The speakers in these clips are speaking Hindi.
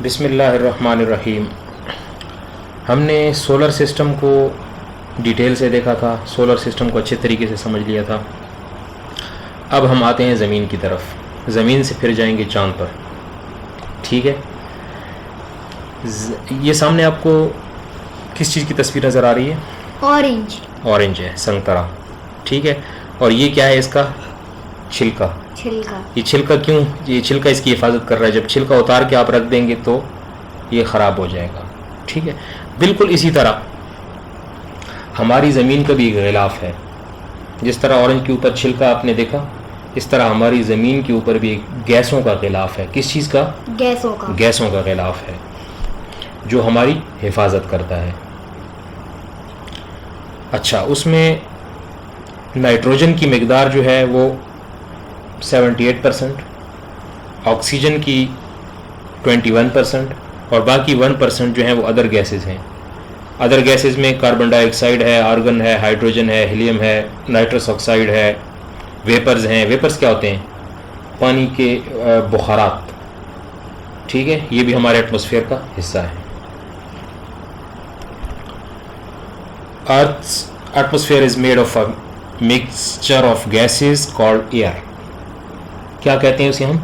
बिस्मिल्लाहिर्रहमानिर्रहीम। हमने सोलर सिस्टम को डिटेल से देखा था, सोलर सिस्टम को अच्छे तरीके से समझ लिया था। अब हम आते हैं ज़मीन की तरफ। ज़मीन से फिर जाएंगे चाँद पर। ठीक है, ये सामने आपको किस चीज़ की तस्वीर नज़र आ रही है? ऑरेंज है, संतरा। ठीक है, और ये क्या है? इसका छिलका। ये छिलका क्यों? ये छिलका इसकी हिफाजत कर रहा है। जब छिलका उतार के आप रख देंगे तो ये ख़राब हो जाएगा। ठीक है, बिल्कुल इसी तरह हमारी ज़मीन का भी एक ग़िलाफ़ है। जिस तरह ऑरेंज के ऊपर छिलका आपने देखा, इस तरह हमारी ज़मीन के ऊपर भी एक गैसों का ग़िलाफ़ है। किस चीज़ का? गैसों का ग़िलाफ़ है जो हमारी हिफाजत करता है। अच्छा, उसमें नाइट्रोजन की मिक़दार जो है वो 78%, ऑक्सीजन की 21% और बाकी 1% जो है वो अदर गैसेस हैं। अदर गैसेस में कार्बन डाइऑक्साइड है, आर्गन है, हाइड्रोजन है, हीलियम है, नाइट्रस ऑक्साइड है, वेपर्स हैं। वेपर्स क्या होते हैं? पानी के बुखारात। ठीक है, ये भी हमारे एटमॉस्फेयर का हिस्सा है। Earth's atmosphere is made of a mixture of gases called air. क्या कहते हैं उसे हम?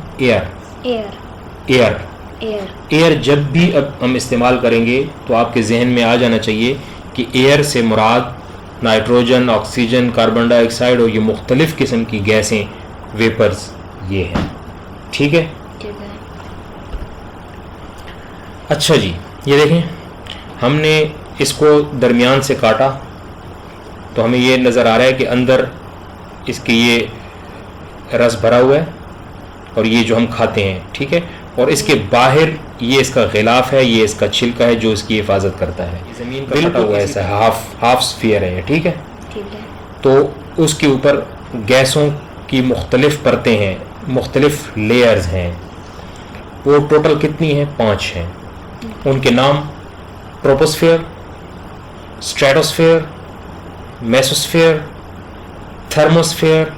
एयर। जब भी अब हम इस्तेमाल करेंगे तो आपके जहन में आ जाना चाहिए कि एयर से मुराद नाइट्रोजन, ऑक्सीजन, कार्बन डाइऑक्साइड और ये मुख्तलिफ किस्म की गैसें, वेपर्स, ये हैं। ठीक है। अच्छा जी, ये देखें, हमने इसको दरमियान से काटा तो हमें ये नज़र आ रहा है कि अंदर इसके ये रस भरा हुआ है और ये जो हम खाते हैं। ठीक है, और इसके बाहर ये इसका ग़िलाफ़ है, ये इसका छिलका है जो इसकी हिफाजत करता है। ज़मीन का फटा हुआ ऐसा हाफ स्फीयर है। ठीक है, तो उसके ऊपर गैसों की मुख्तलिफ परतें हैं, मुख्तलिफ लेयर्स हैं। वो टोटल कितनी हैं? 5 हैं। उनके नाम ट्रोपोस्फेयर, स्ट्रेटोस्फेयर, मेसोस्फेयर, थर्मोस्फेयर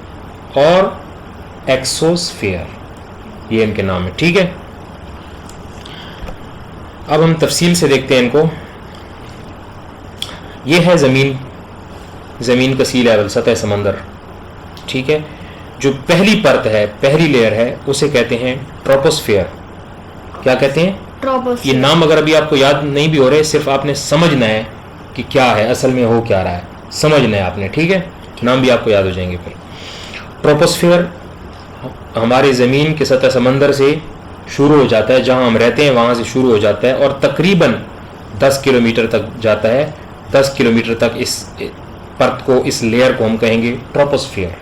और एक्सोस्फेयर, ये इनके नाम है। ठीक है, अब हम तफसील से देखते हैं इनको। ये है ज़मीन का सी लेवल, सतह समंदर। ठीक है, जो पहली परत है, पहली लेयर है, उसे कहते हैं ट्रोपोस्फेयर। क्या कहते हैं? ट्रोपोस्फेयर। ये नाम अगर अभी आपको याद नहीं भी हो रहे, सिर्फ आपने समझना है कि क्या है, असल में हो क्या रहा है, समझना है आपने। ठीक है, नाम भी आपको याद हो जाएंगे फिर। ट्रोपोस्फेयर हमारे ज़मीन के सतह समंदर से शुरू हो जाता है, जहां हम रहते हैं वहां से शुरू हो जाता है और तकरीबन 10 किलोमीटर तक जाता है। 10 किलोमीटर तक इस परत को, इस लेयर को हम कहेंगे ट्रोपोस्फेयर।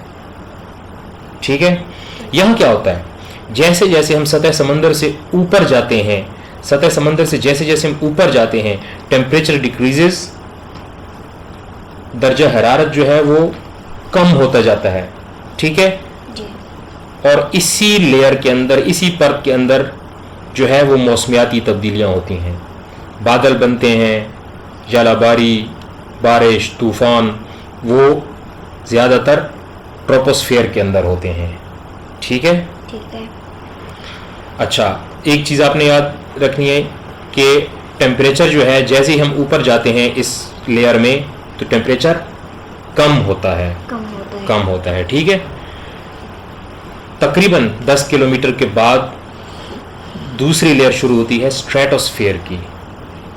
ठीक है, यहां क्या होता है? जैसे जैसे हम सतह समंदर से ऊपर जाते हैं, सतह समंदर से जैसे जैसे हम ऊपर जाते हैं, टेम्परेचर डिक्रीजेस, दर्जा हरारत जो है वो कम होता जाता है। ठीक है, और इसी लेयर के अंदर, इसी परत के अंदर जो है वो मौसमियाती तब्दीलियां होती हैं। बादल बनते हैं, जलाबारी, बारिश, तूफ़ान, वो ज़्यादातर ट्रोपोस्फेयर के अंदर होते हैं। ठीक है। अच्छा, एक चीज़ आपने याद रखनी है कि टेम्परेचर जो है, जैसे ही हम ऊपर जाते हैं इस लेयर में, तो टेम्परेचर कम होता है। ठीक है, तकरीबन 10 किलोमीटर के बाद दूसरी लेयर शुरू होती है स्ट्रेटोस्फेयर की,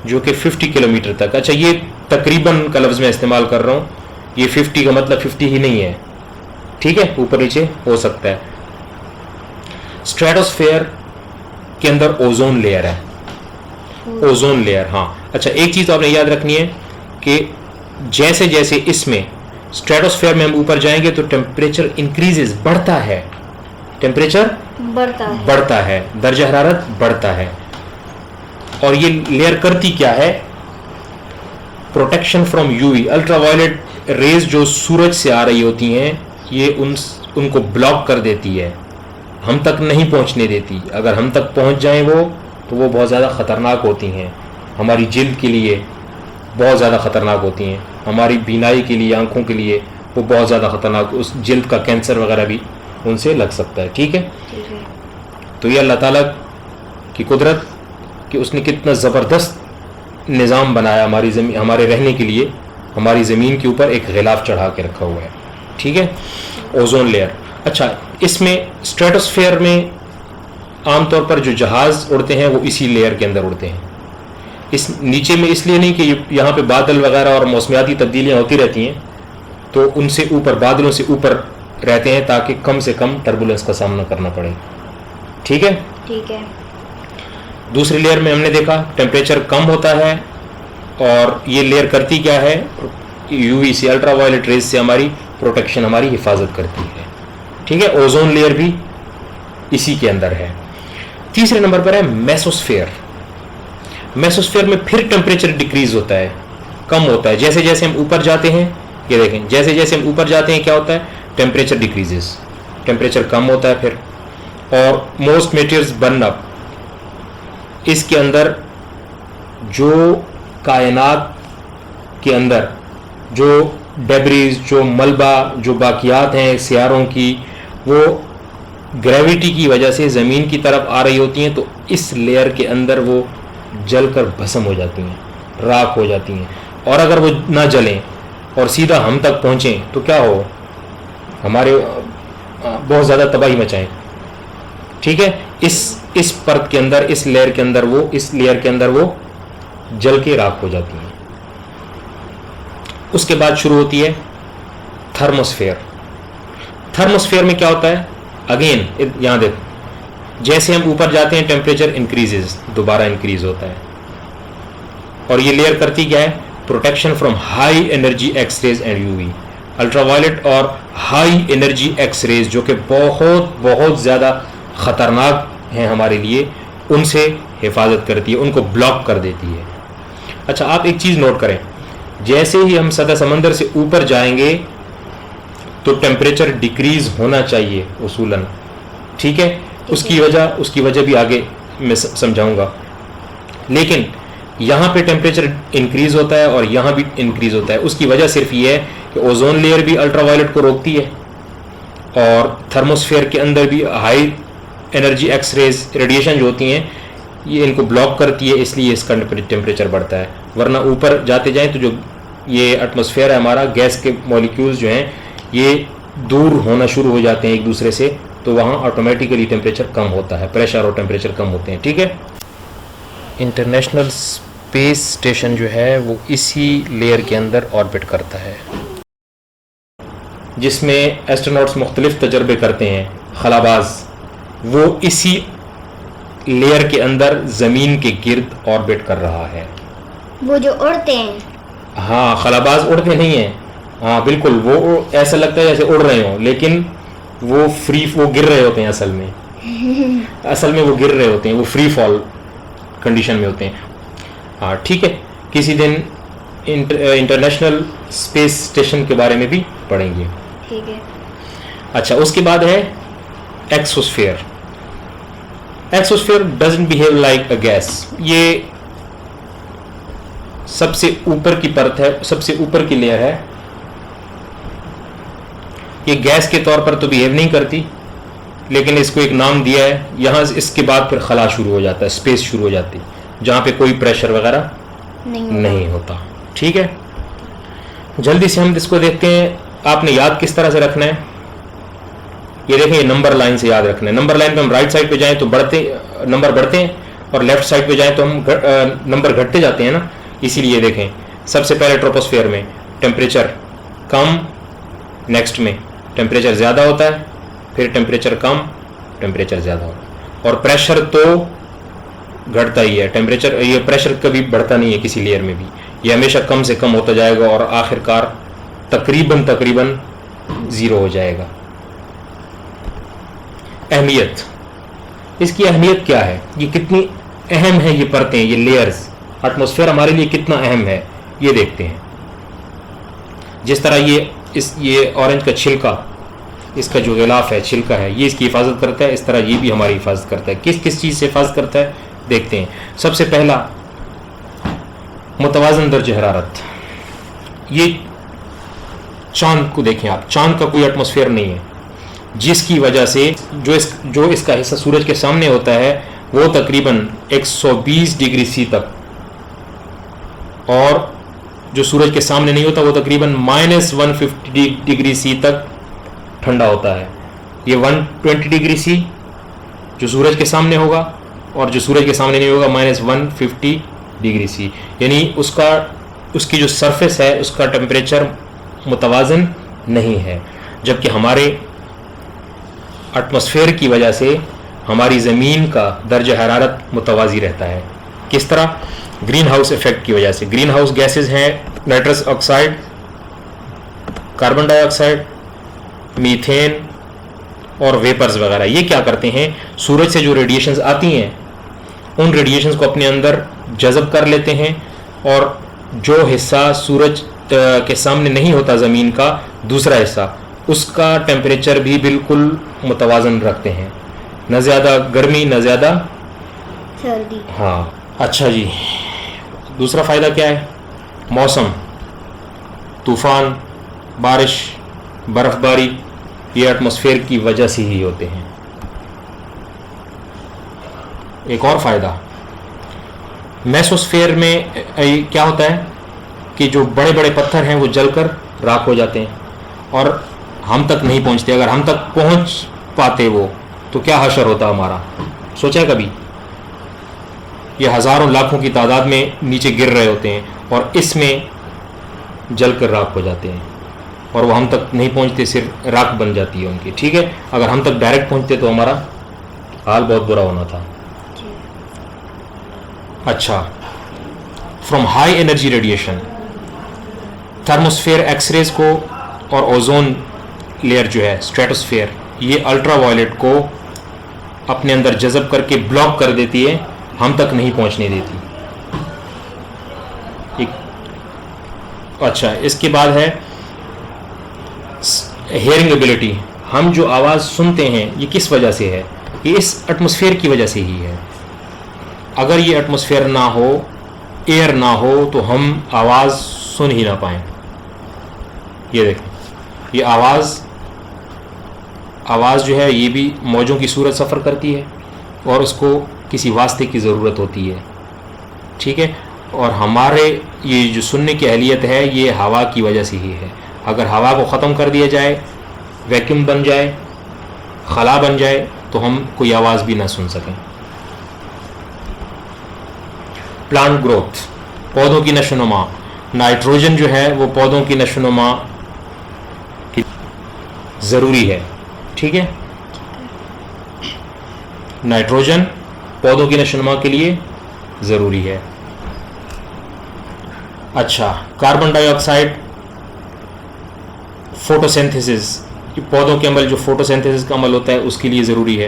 जो कि 50 किलोमीटर तक। अच्छा, ये तकरीबन का लफ्ज़ मैं इस्तेमाल कर रहा हूँ, ये 50 का मतलब 50 ही नहीं है। ठीक है, ऊपर नीचे हो सकता है। स्ट्रेटोस्फेयर के अंदर ओजोन लेयर है, ओजोन लेयर। हाँ, अच्छा, एक चीज़ आपने याद रखनी है कि जैसे जैसे इसमें स्ट्रेटोस्फेयर में हम ऊपर जाएंगे तो टेम्परेचर इंक्रीजेस, बढ़ता है, टेम्परेचर बढ़ता है, दर्जा हरारत बढ़ता है। और ये लेयर करती क्या है? Protection from UV, ultraviolet rays जो सूरज से आ रही होती हैं, ये उनको ब्लॉक कर देती है, हम तक नहीं पहुंचने देती। अगर हम तक पहुंच जाएं वो, तो वो बहुत ज़्यादा ख़तरनाक होती हैं, हमारी जिल्द के लिए बहुत ज़्यादा ख़तरनाक होती हैं, हमारी बीनाई के लिए, आंखों के लिए वो बहुत ज़्यादा ख़तरनाक, उस जिल्द का कैंसर वगैरह भी उनसे लग सकता है। ठीक है, तो ये अल्लाह ताला की कुदरत कि उसने कितना ज़बरदस्त निज़ाम बनाया हमारी ज़मीन, हमारे रहने के लिए हमारी ज़मीन के ऊपर एक गिलाफ चढ़ा के रखा हुआ है। ठीक है, ओजोन लेयर। अच्छा, इसमें स्ट्रेटोस्फेयर में आमतौर पर जो जहाज़ उड़ते हैं वो इसी लेयर के अंदर उड़ते हैं। इस नीचे में इसलिए नहीं कि यहाँ पे बादल वगैरह और मौसमियाती तब्दीलियाँ होती रहती हैं, तो उनसे ऊपर, बादलों से ऊपर रहते हैं ताकि कम से कम टर्बुलेंस का सामना करना पड़े। ठीक है, ठीक है। दूसरी लेयर में हमने देखा टेम्परेचर कम होता है, और ये लेयर करती क्या है, यूवी से, अल्ट्रावायलेट रेज से हमारी प्रोटेक्शन, हमारी हिफाजत करती है। ठीक है, ओजोन लेयर भी इसी के अंदर है। तीसरे नंबर पर है मेसोस्फेयर। मेसोस्फेयर में फिर टेम्परेचर डिक्रीज होता है, कम होता है। जैसे जैसे हम ऊपर जाते हैं, ये देखें, जैसे जैसे हम ऊपर जाते हैं क्या होता है, टेम्परेचर डिक्रीजेस, टेम्परेचर कम होता है फिर। और मोस्ट मेटीरियल्स बर्न अप, इसके अंदर जो कायनात के अंदर जो डेब्रीज, जो मलबा, जो बाकियात हैं सियारों की, वो ग्रेविटी की वजह से ज़मीन की तरफ आ रही होती हैं, तो इस लेयर के अंदर वो जलकर भस्म हो जाती हैं, राख हो जाती हैं। और अगर वो ना जलें और सीधा हम तक पहुँचें तो क्या हो, हमारे बहुत ज़्यादा तबाही मचाएं। ठीक है, इस परत के अंदर, इस लेयर के अंदर वो, इस लेयर के अंदर वो जल के राख हो जाती हैं। उसके बाद शुरू होती है थर्मोस्फेयर। थर्मोस्फेयर में क्या होता है, अगेन यहां देखो, जैसे हम ऊपर जाते हैं टेम्परेचर इंक्रीजेस, दोबारा इंक्रीज होता है। और ये लेयर करती क्या है, protection from high energy X rays and UV, ultraviolet और हाई एनर्जी एक्स रेज जो कि बहुत बहुत ज़्यादा ख़तरनाक हैं हमारे लिए, उनसे हिफाजत करती है, उनको ब्लॉक कर देती है। अच्छा, आप एक चीज़ नोट करें, जैसे ही हम सतह समंदर से ऊपर जाएंगे तो टेम्परेचर डिक्रीज होना चाहिए उसूलन। ठीक है, उसकी वजह भी आगे मैं समझाऊंगा। लेकिन यहाँ पे टेम्परेचर इंक्रीज होता है और यहाँ भी इंक्रीज होता है। उसकी वजह सिर्फ ये है कि ओजोन लेयर भी अल्ट्रावायलेट को रोकती है, और थर्मोस्फेयर के अंदर भी high energy X rays radiation जो होती हैं ये इनको ब्लॉक करती है, इसलिए इसका टेम्परेचर बढ़ता है। वरना ऊपर जाते जाएं तो जो ये एटमॉस्फेयर है हमारा, गैस के मॉलिक्यूल्स जो हैं ये दूर होना शुरू हो जाते हैं एक दूसरे से, तो वहाँ ऑटोमेटिकली टेम्परेचर कम होता है, प्रेशर और टेम्परेचर कम होते हैं। ठीक है, इंटरनेशनल स्पेस स्टेशन जो है वो इसी लेयर के अंदर ऑर्बिट करता है, जिसमें एस्ट्रोनॉट्स मुख्तलिफ तजर्बे करते हैं। खलाबाज वो इसी लेयर के अंदर ज़मीन के गिर्द ऑर्बिट कर रहा है। वो जो उड़ते हैं, हाँ, खलाबाज उड़ते नहीं हैं, हाँ बिल्कुल, वो ऐसा लगता है जैसे उड़ रहे हों, लेकिन वो गिर रहे होते हैं असल में वो गिर रहे होते हैं, वो फ्री फॉल कंडीशन में होते हैं। हाँ ठीक है, किसी दिन इंटरनेशनल स्पेस स्टेशन के बारे में भी पढ़ेंगे। ठीक है। अच्छा, उसके बाद है exosphere. Exosphere doesn't behave like a gas. ये सबसे ऊपर की परत है, सबसे ऊपर की लेयर है। ये गैस के तौर पर तो बिहेव नहीं करती, लेकिन इसको एक नाम दिया है। यहाँ इसके बाद फिर खला शुरू हो जाता है, स्पेस शुरू हो जाती है, जहाँ पे कोई प्रेशर वगैरह नहीं होता। ठीक है, जल्दी से हम इसको देखते हैं। आपने याद किस तरह से रखना है, ये देखें, ये नंबर लाइन से याद रखना है। नंबर लाइन पे हम राइट साइड पे जाएं तो नंबर बढ़ते हैं, और लेफ्ट साइड पे जाएं तो हम नंबर घटते जाते हैं ना। इसीलिए देखें, सबसे पहले ट्रोपोस्फेयर में टेम्परेचर कम, नेक्स्ट में टेम्परेचर ज़्यादा होता है, फिर टेम्परेचर कम, टेम्परेचर ज़्यादा होता है, और प्रेशर तो घटता ही है। टेम्परेचर, ये प्रेशर कभी बढ़ता नहीं है किसी लेयर में भी, ये हमेशा कम से कम होता जाएगा और आखिरकार तकरीबन ज़ीरो हो जाएगा। अहमियत, इसकी अहमियत क्या है, ये कितनी अहम है, ये परतें, ये लेयर्स, एटमॉस्फेयर हमारे लिए कितना अहम है, ये देखते हैं। जिस तरह ये ऑरेंज का छिलका, इसका जो गिलाफ है, छिलका है, ये इसकी हिफाजत करता है, इस तरह ये भी हमारी हिफाजत करता है। किस किस चीज़ से हिफाजत करता है देखते हैं। सबसे पहला, मुतवाज़न दर्ज हरारत। ये चांद को देखें आप, चांद का कोई एटमॉस्फेयर नहीं है, जिसकी वजह से जो इसका हिस्सा सूरज के सामने होता है वो तकरीबन 120 डिग्री सी तक, और जो सूरज के सामने नहीं होता वो तकरीबन -150 डिग्री सी तक ठंडा होता है। ये 120 डिग्री सी जो सूरज के सामने होगा, और जो सूरज के सामने नहीं होगा -150 डिग्री सी, यानी उसकी जो सरफेस है उसका टेम्परेचर मुतवाज़न नहीं है। जबकि हमारे एटमॉस्फेयर की वजह से हमारी ज़मीन का दर्जा हरारत मुतवाज़ी रहता है। किस तरह? ग्रीन हाउस इफेक्ट की वजह से। ग्रीन हाउस गैसेज हैं nitrous oxide, carbon dioxide, methane और वेपर्स वगैरह। ये क्या करते हैं, सूरज से जो रेडिएशंस आती हैं उन रेडिएशंस को अपने अंदर जज़ब कर लेते हैं, और जो हिस्सा सूरज के सामने नहीं होता ज़मीन का, दूसरा हिस्सा, उसका टेम्परेचर भी बिल्कुल मुतवाज़न रखते हैं, न ज़्यादा गर्मी न ज़्यादा सर्दी। हाँ, अच्छा जी। दूसरा फ़ायदा क्या है? मौसम, तूफ़ान, बारिश, बर्फ़बारी, ये एटमॉस्फेयर की वजह से ही होते हैं। एक और फ़ायदा, मेसोस्फेयर में क्या होता है कि जो बड़े बड़े पत्थर हैं वो जलकर राख हो जाते हैं और हम तक नहीं पहुंचते। अगर हम तक पहुंच पाते वो, तो क्या हशर होता हमारा। सोचा कभी? ये हज़ारों लाखों की तादाद में नीचे गिर रहे होते हैं और इसमें जलकर राख हो जाते हैं, और वो हम तक नहीं पहुंचते, सिर्फ राख बन जाती है उनकी। ठीक है, अगर हम तक डायरेक्ट पहुंचते तो हमारा हाल बहुत बुरा होना था। अच्छा, from high energy radiation, thermosphere X rays को और ओजोन लेयर जो है स्ट्रेटोस्फेयर, ये अल्ट्रा वायलेट को अपने अंदर जज़ब करके ब्लॉक कर देती है, हम तक नहीं पहुंचने देती। अच्छा, इसके बाद है हेयरिंग एबिलिटी। हम जो आवाज़ सुनते हैं ये किस वजह से है? ये इस एटमॉस्फेयर की वजह से ही है। अगर ये एटमॉस्फेयर ना हो, एयर ना हो, तो हम आवाज़ सुन ही ना पाएँ। ये देखें, ये आवाज़ जो है ये भी मौजों की सूरत सफ़र करती है और उसको किसी वास्ते की ज़रूरत होती है। ठीक है, और हमारे ये जो सुनने की अहलियत है ये हवा की वजह से ही है। अगर हवा को ख़त्म कर दिया जाए, वैक्यूम बन जाए, खला बन जाए, तो हम कोई आवाज़ भी ना सुन सकें। प्लांट ग्रोथ, पौधों की नशोनुमा। नाइट्रोजन जो है वो पौधों की नशोनुमा की ज़रूरी है। ठीक है, नाइट्रोजन पौधों की नशोनुमा के लिए ज़रूरी है। अच्छा, कार्बन डाइऑक्साइड फोटोसिंथेसिस, पौधों के अमल, जो फोटोसिंथेसिस का अमल होता है उसके लिए ज़रूरी है।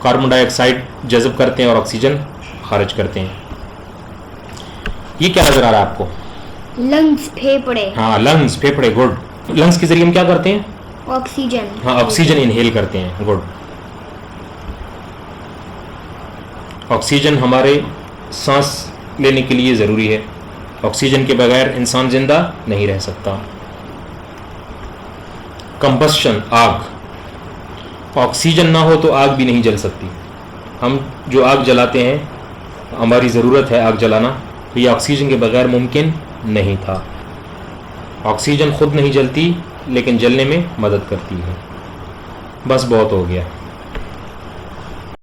कार्बन डाइऑक्साइड जज़ब करते हैं और ऑक्सीजन खारिज करते हैं। ये क्या नज़र आ रहा है आपको? लंग्स, फेफड़े। हाँ, लंग्स, फेफड़े, गुड। लंग्स के ज़रिए हम क्या करते हैं? ऑक्सीजन। हाँ, ऑक्सीजन इनहेल करते हैं, गुड। ऑक्सीजन हमारे सांस लेने के लिए ज़रूरी है। ऑक्सीजन के बगैर इंसान ज़िंदा नहीं रह सकता। कंबस्शन, आग। ऑक्सीजन ना हो तो आग भी नहीं जल सकती। हम जो आग जलाते हैं, हमारी ज़रूरत है आग जलाना, तो ये ऑक्सीजन के बगैर मुमकिन नहीं था। ऑक्सीजन खुद नहीं जलती लेकिन जलने में मदद करती है। बस बहुत हो गया।